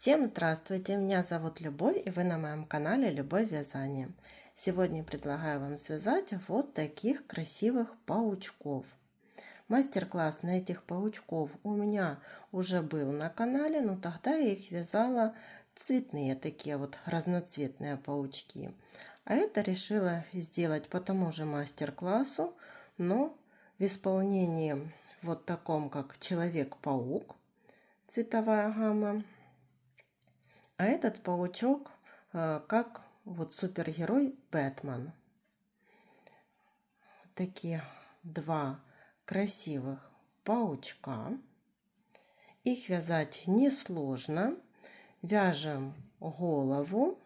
Всем здравствуйте! Меня зовут Любовь, и вы на моем канале Любовь Вязание. Сегодня предлагаю вам связать вот таких красивых паучков. Мастер-класс на этих паучков у меня уже был на канале, но тогда я их вязала цветные, такие вот разноцветные паучки. А это решила сделать по тому же мастер-классу, но в исполнении вот таком, как Человек-паук, цветовая гамма. А этот паучок как вот супергерой Бэтмен. Такие два красивых паучка. Их вязать несложно. Вяжем голову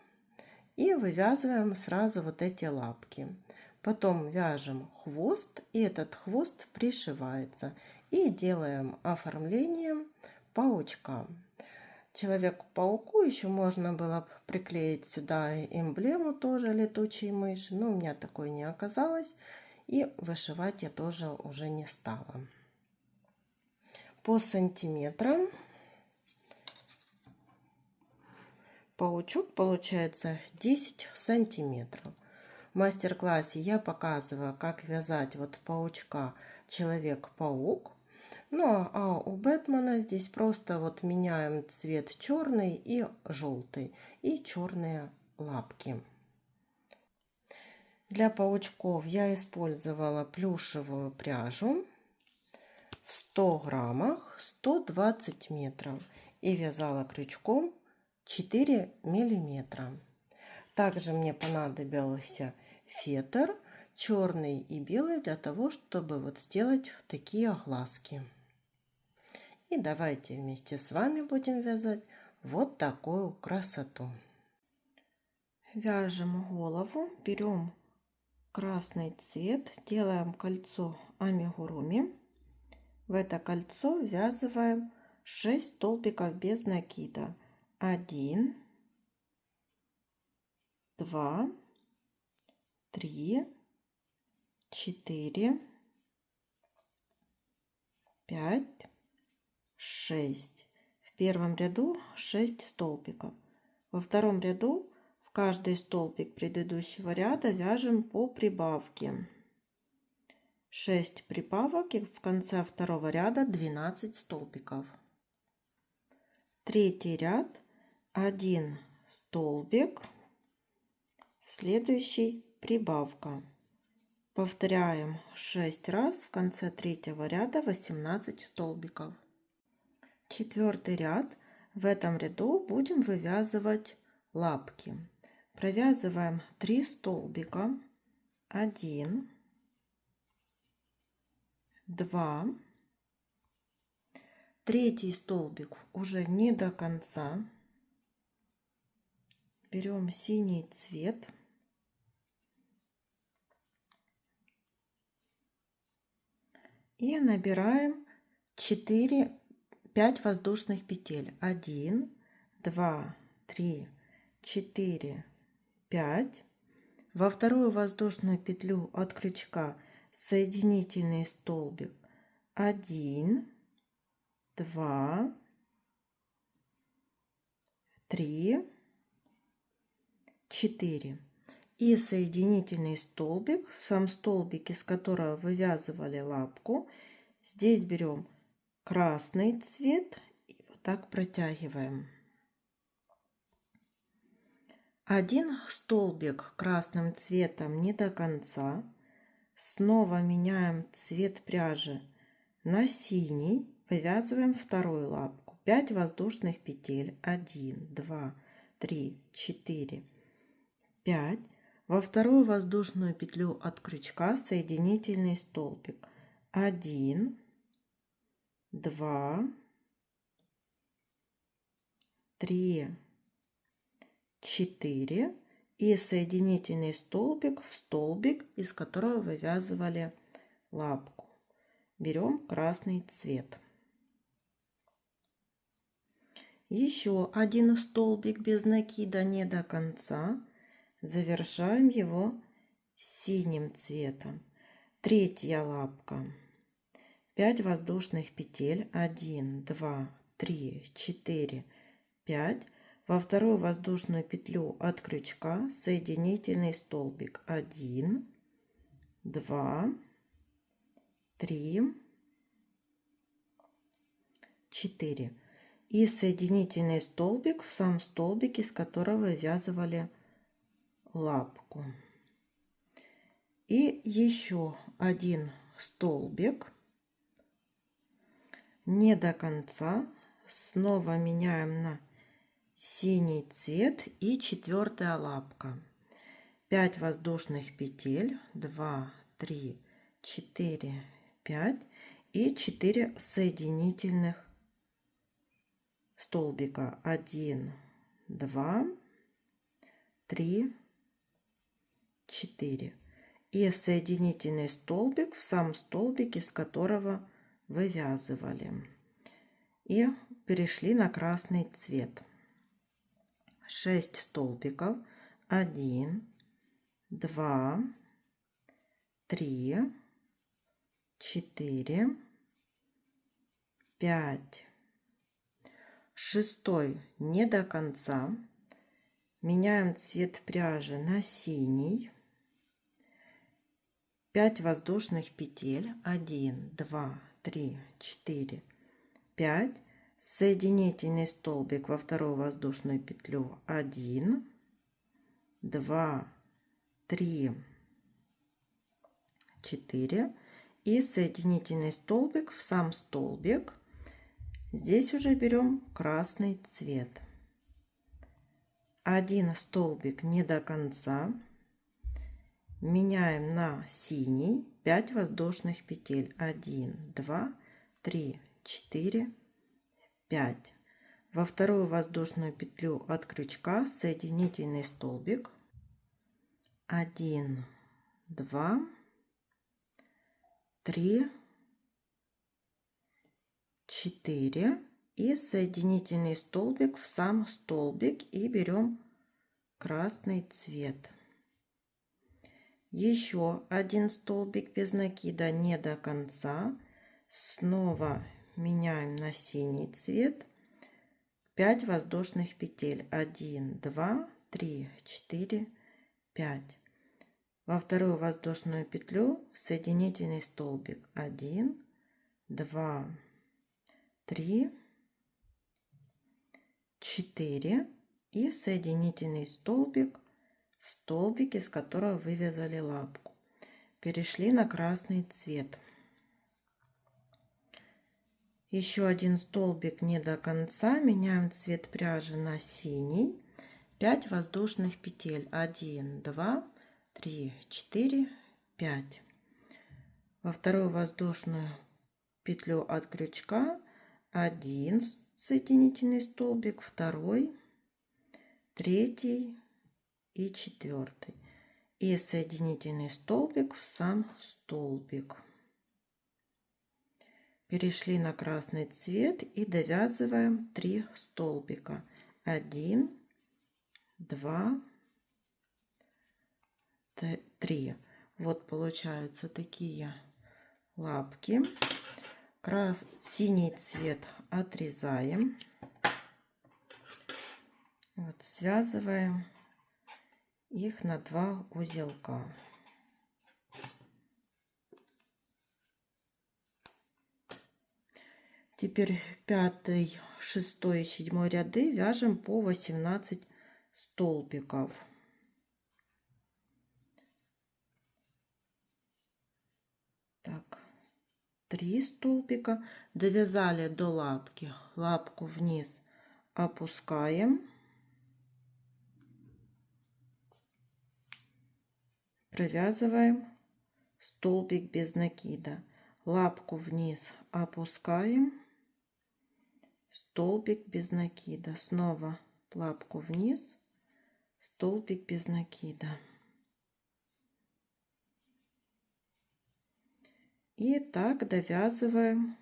и вывязываем сразу вот эти лапки. Потом вяжем хвост, и этот хвост пришивается. И делаем оформление паучка. Человеку-пауку еще можно было приклеить сюда эмблему тоже летучей мыши, но у меня такой не оказалось, и вышивать я тоже уже не стала. По сантиметрам паучок получается 10 сантиметров. В мастер-классе я показываю, как вязать вот паучка Человек-паук. Ну, а у Бэтмена здесь просто вот меняем цвет черный и желтый, и черные лапки. Для паучков я использовала плюшевую пряжу в 100 граммах 120 метров и вязала крючком 4 миллиметра. Также мне понадобился фетр черный и белый для того, чтобы вот сделать такие глазки. И давайте вместе с вами будем вязать вот такую красоту. Вяжем голову, берем красный цвет, делаем кольцо амигуруми. В это кольцо ввязываем 6 столбиков без накида. 1, 2, 3, 4, 5, 6. В первом ряду 6 столбиков. Во втором ряду в каждый столбик предыдущего ряда вяжем по прибавке. 6 прибавок, и в конце второго ряда 12 столбиков. Третий ряд 1 столбик, в следующий прибавка. Повторяем 6 раз, в конце третьего ряда 18 столбиков. Четвертый ряд. В этом ряду будем вывязывать лапки. Провязываем 3 столбика. 1, 2, третий столбик уже не до конца. Берем синий цвет. И набираем 5 воздушных петель. 1, 2, 3, 4, 5. Во вторую воздушную петлю от крючка соединительный столбик. 1, 2, 3, 4. И соединительный столбик в сам столбик, из которого вывязывали лапку. Здесь берем красный цвет и вот так протягиваем. Один столбик красным цветом не до конца. Снова меняем цвет пряжи на синий. Вывязываем вторую лапку. 5 воздушных петель. 1, 2, 3, 4, 5. Во вторую воздушную петлю от крючка соединительный столбик. 1, 2, 3, 4. И соединительный столбик в столбик, из которого вывязывали лапку. Берем красный цвет. Еще один столбик без накида не до конца. Завершаем его синим цветом. Третья лапка. 5 воздушных петель. 1, 2, 3, 4, 5. Во вторую воздушную петлю от крючка соединительный столбик 1, 2, 3, 4. И соединительный столбик в сам столбик, из которого вывязывали лапку. И еще один столбик не до конца. Снова меняем на синий цвет и 4 лапка. 5 воздушных петель, 2, 3, 4, 5 и 4 соединительных столбика. 1, 2, 3, 4. И соединительный столбик в сам столбик, из которого вывязывали. И перешли на красный цвет. 6 столбиков. 1, 2, 3, 4, 5. Шестой не до конца. Меняем цвет пряжи на синий. 5 воздушных петель. 1, 2, 3, 4, 5. Соединительный столбик во вторую воздушную петлю. 1, 2, 3, 4. И соединительный столбик в сам столбик. Здесь уже берем красный цвет. 1 столбик не до конца. Меняем на синий. 5 воздушных петель. 1, 2, 3, 4, 5. Во вторую воздушную петлю от крючка соединительный столбик. 1, 2, 3, 4. И соединительный столбик в сам столбик. И берем красный цвет. Еще один столбик без накида не до конца. Снова меняем на синий цвет. 5 воздушных петель. 1, 2, 3, 4, 5. Во вторую воздушную петлю соединительный столбик. 1, 2, 3, 4. И соединительный столбик в столбик, из которого вывязали лапку. Перешли на красный цвет. Еще один столбик не до конца. Меняем цвет пряжи на синий. 5 воздушных петель. 1, 2, 3, 4, 5. Во вторую воздушную петлю от крючка 1 соединительный столбик, 2, 3 и 4. И соединительный столбик в сам столбик. Перешли на красный цвет и довязываем 3 столбика. 1, 2, 3. Вот получаются такие лапки. Синий цвет отрезаем. Вот, связываем их на 2 узелка. Теперь 5, 6 и 7 ряды вяжем по 18 столбиков. Так, 3 столбика. Довязали до лапки. Лапку вниз опускаем. Провязываем столбик без накида. Лапку вниз опускаем. Столбик без накида. Снова лапку вниз. Столбик без накида. И так довязываем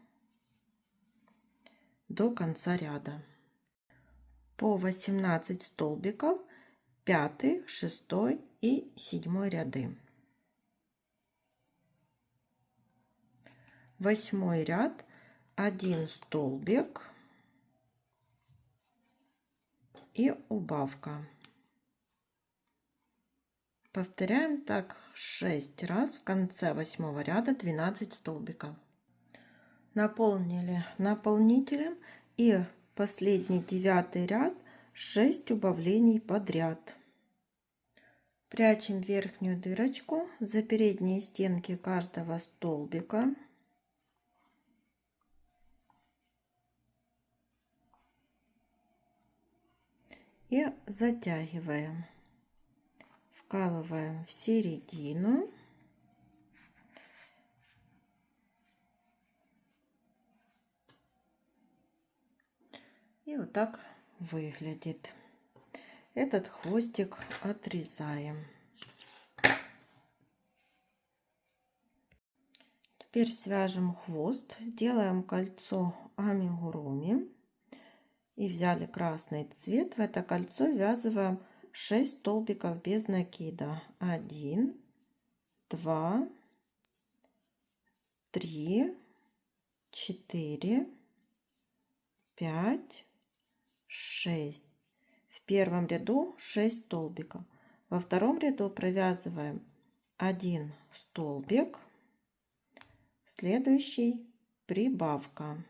до конца ряда. По 18 столбиков 5, 6 и 7 ряды. 8 ряд, 1 столбик, и убавка. Повторяем так 6 раз. В конце 8 ряда 12 столбиков. Наполнили наполнителем, и последний 9 ряд 6 убавлений подряд. Прячем верхнюю дырочку за передние стенки каждого столбика. И затягиваем. Вкалываем в середину. И вот так выглядит. Этот хвостик отрезаем. Теперь свяжем хвост, делаем кольцо амигуруми. И взяли красный цвет. В это кольцо ввязываем 6 столбиков без накида. 1, 2, 3, 4, 5, 6. В первом ряду 6 столбиков. Во втором ряду провязываем 1 столбик. В следующий прибавка.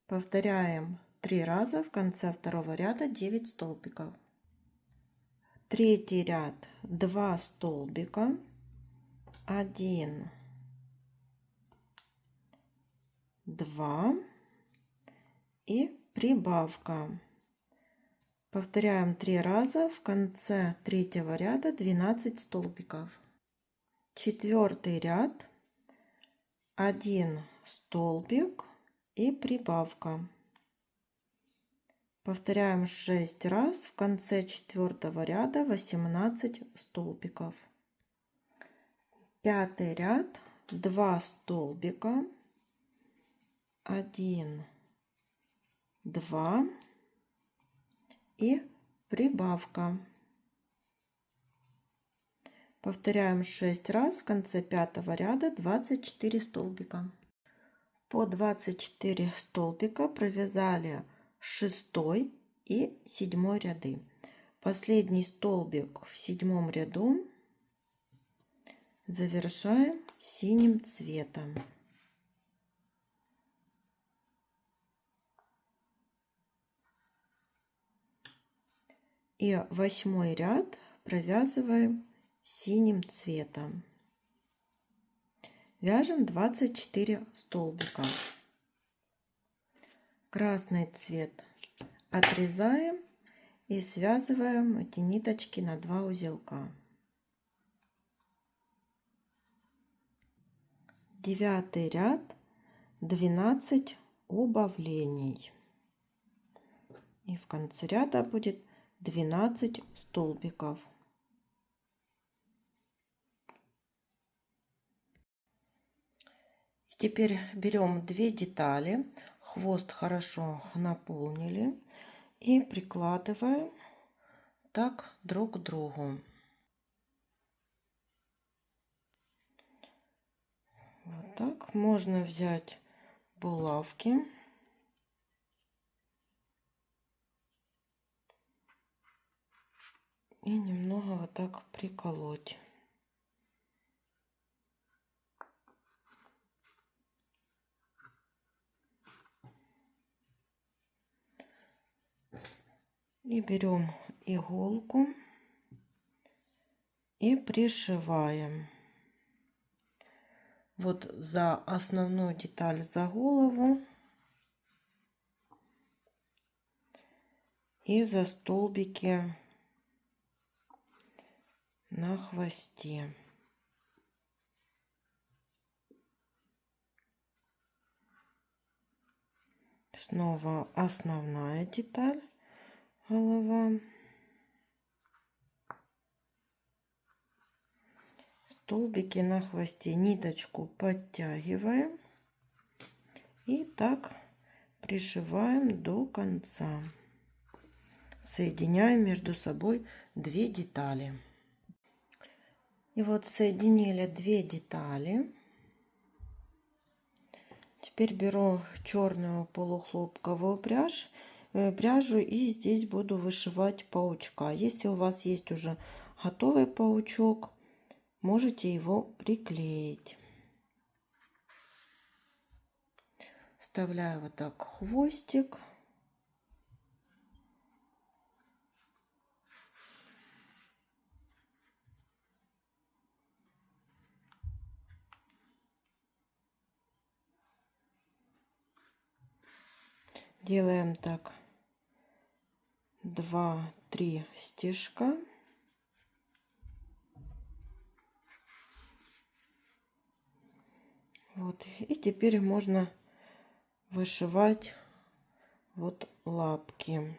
Повторяем 3 раза. В конце второго ряда 9 столбиков. Третий ряд 2 столбика. 1, 2 и прибавка. Повторяем 3 раза. В конце третьего ряда 12 столбиков. Четвертый ряд 1 столбик и прибавка. Повторяем 6 раз. В конце четвертого ряда 18 столбиков. Пятый ряд 2 столбика. 1, 2 и прибавка. Повторяем 6 раз. В конце пятого ряда 24 столбика. По 24 столбика провязали 6 и 7 ряды. Последний столбик в 7 ряду завершаем синим цветом. И 8 ряд провязываем синим цветом. Вяжем 24 столбика. Красный цвет отрезаем и связываем эти ниточки на 2 узелка. 9 ряд 12 убавлений. И в конце ряда будет 12 столбиков. Теперь берем 2 детали, хвост хорошо наполнили и прикладываем так друг к другу. Вот так. Можно взять булавки и немного вот так приколоть. И берем иголку и пришиваем вот за основную деталь, за голову и за столбики на хвосте. Снова основная деталь, голова, столбики на хвосте, ниточку подтягиваем и так пришиваем до конца. Соединяем между собой 2 детали. И вот соединили 2 детали. Теперь беру черную полухлопковую пряжь, пряжу и здесь буду вышивать паучка. Если у вас есть уже готовый паучок, можете его приклеить. Вставляю вот так хвостик. Делаем так 2-3 стежка. Вот. И теперь можно вышивать вот лапки.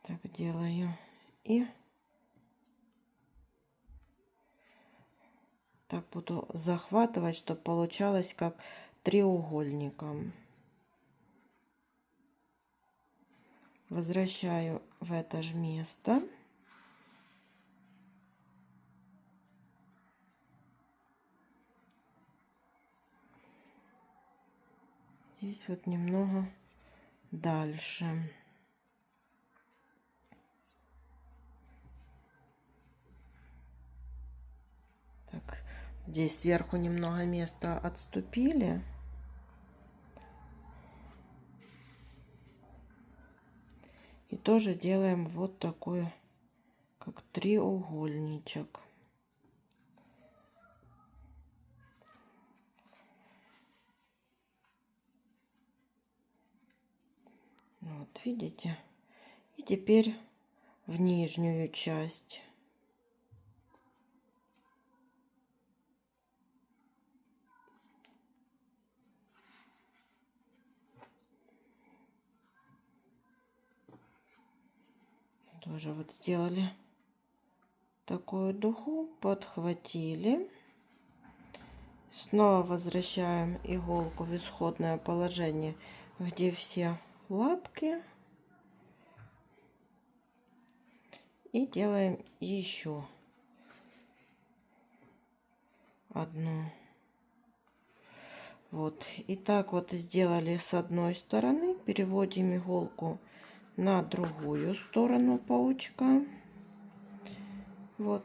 Так делаю. И так буду захватывать, чтобы получалось как треугольником. Возвращаю в это же место. Здесь вот немного дальше. Так, здесь сверху немного места отступили. И тоже делаем вот такой, как треугольничек. Вот, видите? И теперь в нижнюю часть. Тоже вот сделали такую дугу, подхватили. Снова возвращаем иголку в исходное положение, где все лапки. И делаем еще одну. Вот. И так вот сделали с одной стороны. Переводим иголку на другую сторону паучка. Вот.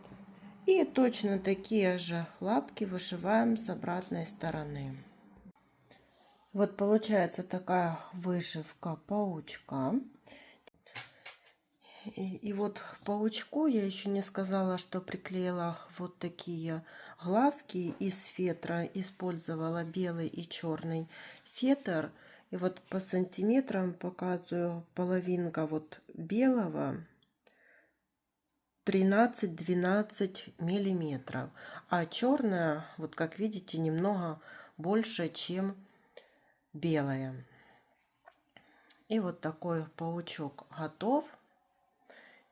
И точно такие же лапки вышиваем с обратной стороны. Вот получается такая вышивка паучка. И вот паучку я еще не сказала, что приклеила вот такие глазки из фетра. Использовала белый и черный фетр. И вот по сантиметрам показываю: половинка вот белого 13-12 миллиметров, а черная, вот как видите, немного больше, чем белая. И вот такой паучок готов.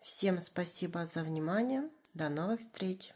Всем спасибо за внимание. До новых встреч!